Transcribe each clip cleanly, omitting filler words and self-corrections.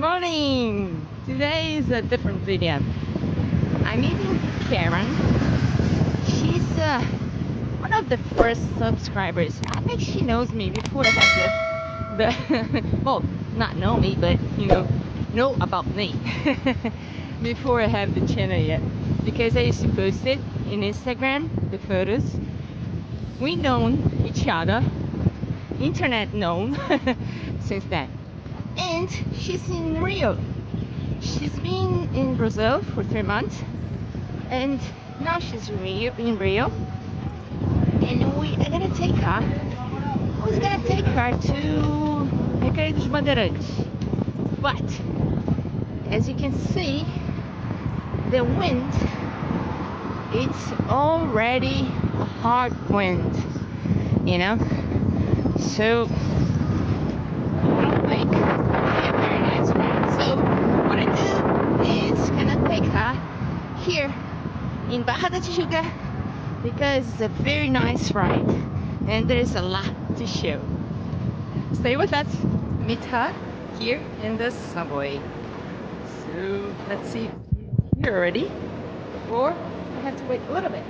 morning! Today is a different video. I'm meeting Caren. She's one of the first subscribers. I think she knows me before I have the well, not know me, but know about me before I have the channel yet. Because I used to post it in Instagram, the photos. We known each other, internet known since then. And she's in Rio. She's been in Brazil for 3 months, and now she's in Rio. And we are gonna take her. Who's gonna take her to Rio dos Bandeirantes? But as you can see, the wind, it's already a hard wind, So I don't think a very nice one. So what I do is gonna take her here in Barra da Tijuca because it's a very nice ride and there's a lot to show. Stay with us. Meet her here in the subway. So let's see if she's here already, or I have to wait a little bit.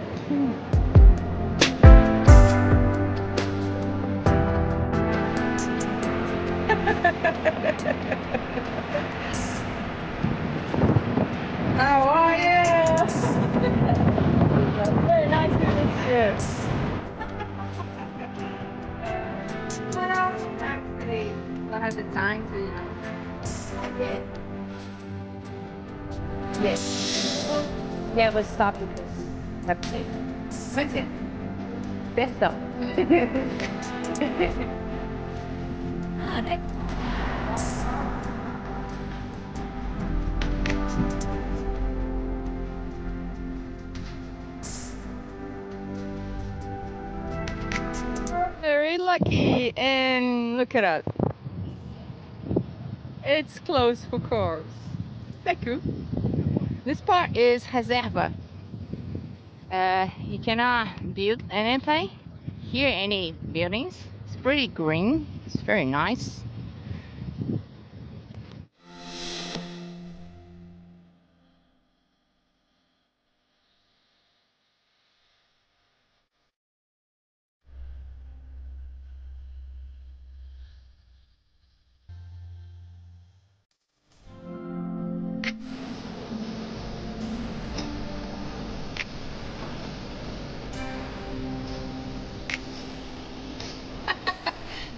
How are you? Very nice to meet you. Actually, I have the time to, okay. Yes. Yeah, we'll stop because that's it. That's it. Best up. Very lucky, and look at that. It's closed for cars. Thank you. This part is reserva. You cannot build anything here, any buildings. It's pretty green. It's very nice.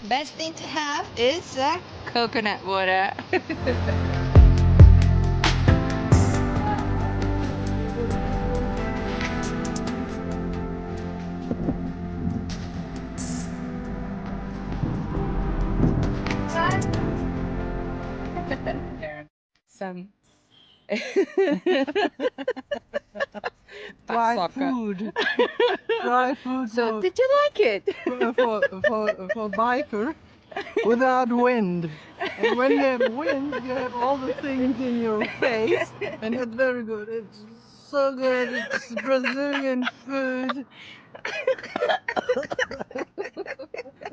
Best thing to have is coconut water. Some Dry food. Dry food. So did you like it? For biker without wind. And when you have wind, you have all the things in your face, and it's very good. It's so good. It's Brazilian food.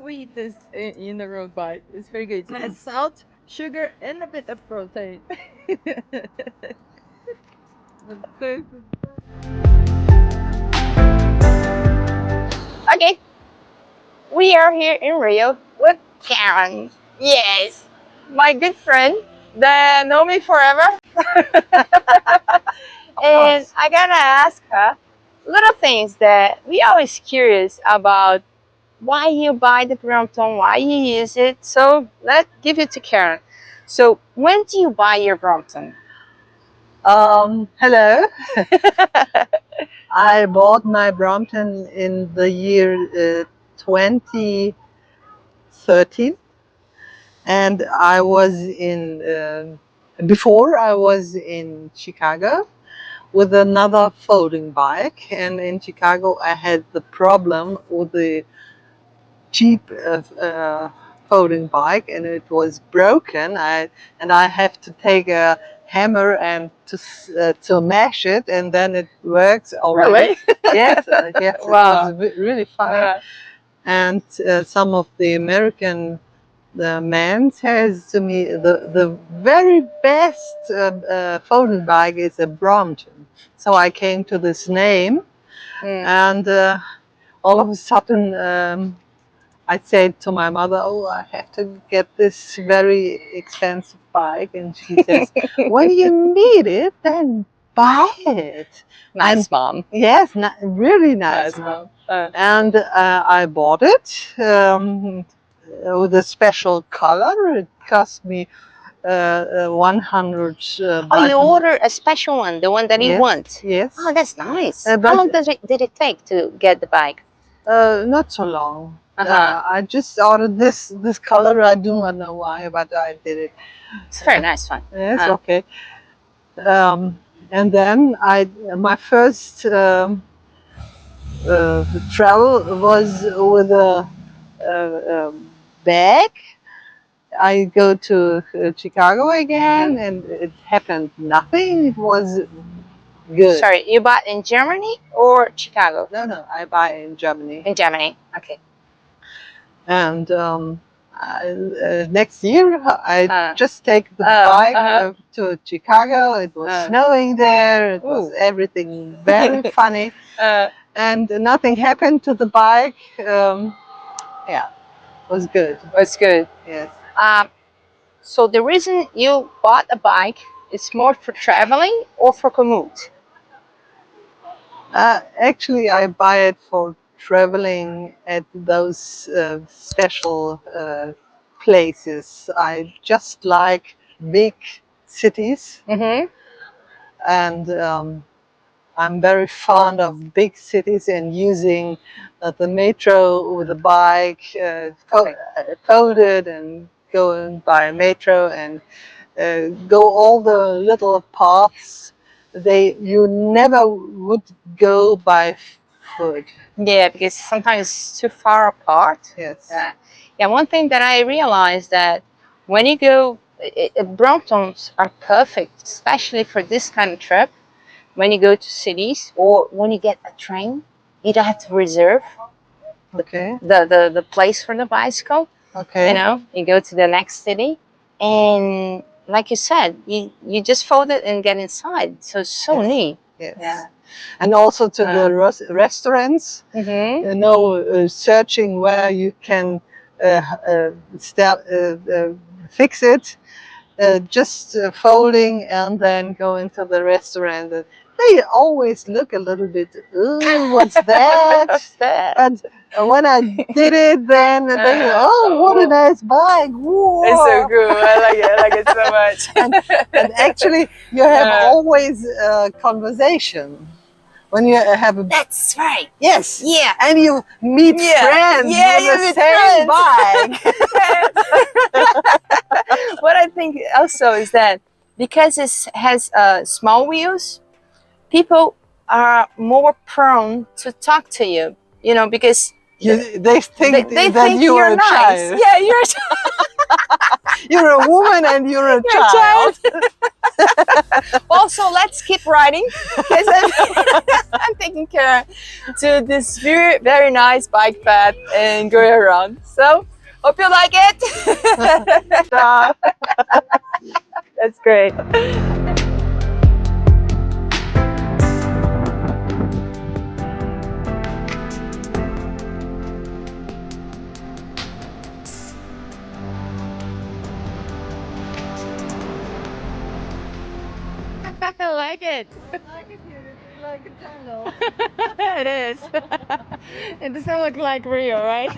We eat this in the road bike. It's very good. It has salt, sugar, and a bit of protein. Okay, we are here in Rio with Caren. Yes, my good friend that know me forever. And I gotta ask her little things that we always curious about. Why you buy the Brompton, why you use it. So let's give it to Caren. So when do you buy your Brompton? Hello. I bought my Brompton in the year 2013, and I was in before I was in Chicago with another folding bike, and in Chicago I had the problem with the cheap folding bike, and it was broken. I have to take a hammer and to mash it, and then it works already. Really? Yes, yes, Wow. it was really fun. And some of the American the man says to me, the very best folding bike is a Brompton. So I came to this name, and all of a sudden I said to my mother, "Oh, I have to get this very expensive bike," and she says, "When you need it, then buy it." Nice, mom. Yes, really nice. Mom. And I bought it with a special color. It cost me 100. Oh, you ordered a special one, the one that you Yes, want. yes. Oh, that's nice. How But long did it take to get the bike? not so long. I just ordered this color. I do not know why, but I did it. It's a very nice one. Yes, okay. And then my first travel was with a bag. I go to Chicago again, and it happened nothing. It was good. Sorry, you bought in Germany or Chicago? No, no, I buy in Germany. In Germany. Okay. And next year, I just take the bike to Chicago. It was snowing there. It was everything very funny. And nothing happened to the bike. Yeah, it was good. It's good. Yes. So the reason you bought a bike is more for traveling or for commute? Actually, I buy it for traveling at those special places. I just like big cities, and I'm very fond of big cities and using the metro with a bike, folded, and going by metro and go all the little paths you never would go by foot. Yeah, because sometimes it's too far apart. Yes. Yeah, one thing that I realized that when you go, Bromptons are perfect, especially for this kind of trip. When you go to cities or when you get a train, you don't have to reserve the place for the bicycle. Okay. You know, you go to the next city, and like you said, you just fold it and get inside. So it's so neat. Yes. Yeah. And also to the restaurants, you know, searching where you can fix it. Just folding and then go into the restaurant. They always look a little bit, ooh, what's that? What's that? But when I did it, then they go, oh, what a nice bike. Whoa. It's so cool. I like it so much. And actually, you have always a conversation. When you have a... That's right. Yes. Yeah. And you meet friends with the same bike. What I think also is that because it has small wheels, people are more prone to talk to you, you know, because they think they that think you're a nice. child. Yeah, you're a child. You're a woman and you're a child. Well, so let's keep riding because I'm taking care to this very, very nice bike path and go around. So hope you like it. That's great. I like it. I like it here. It's like a jungle. It is. It doesn't look like Rio, right?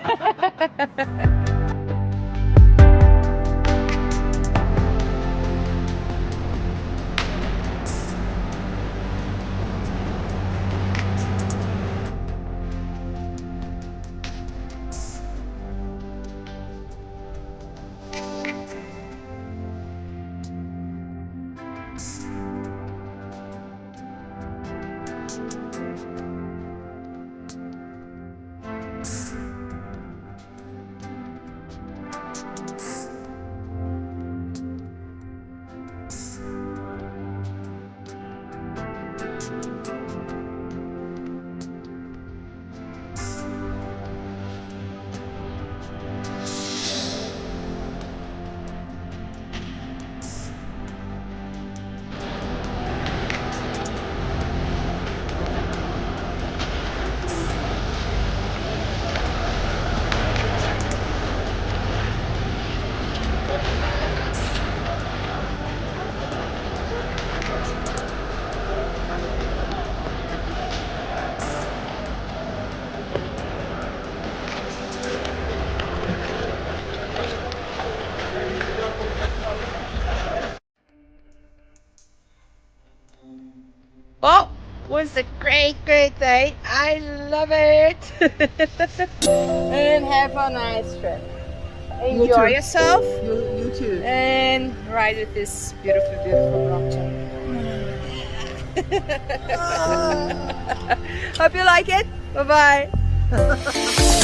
was a great day. I love it. And have a nice trip. Enjoy yourself. You too. And ride with this beautiful Brompton. Hope you like it. Bye bye.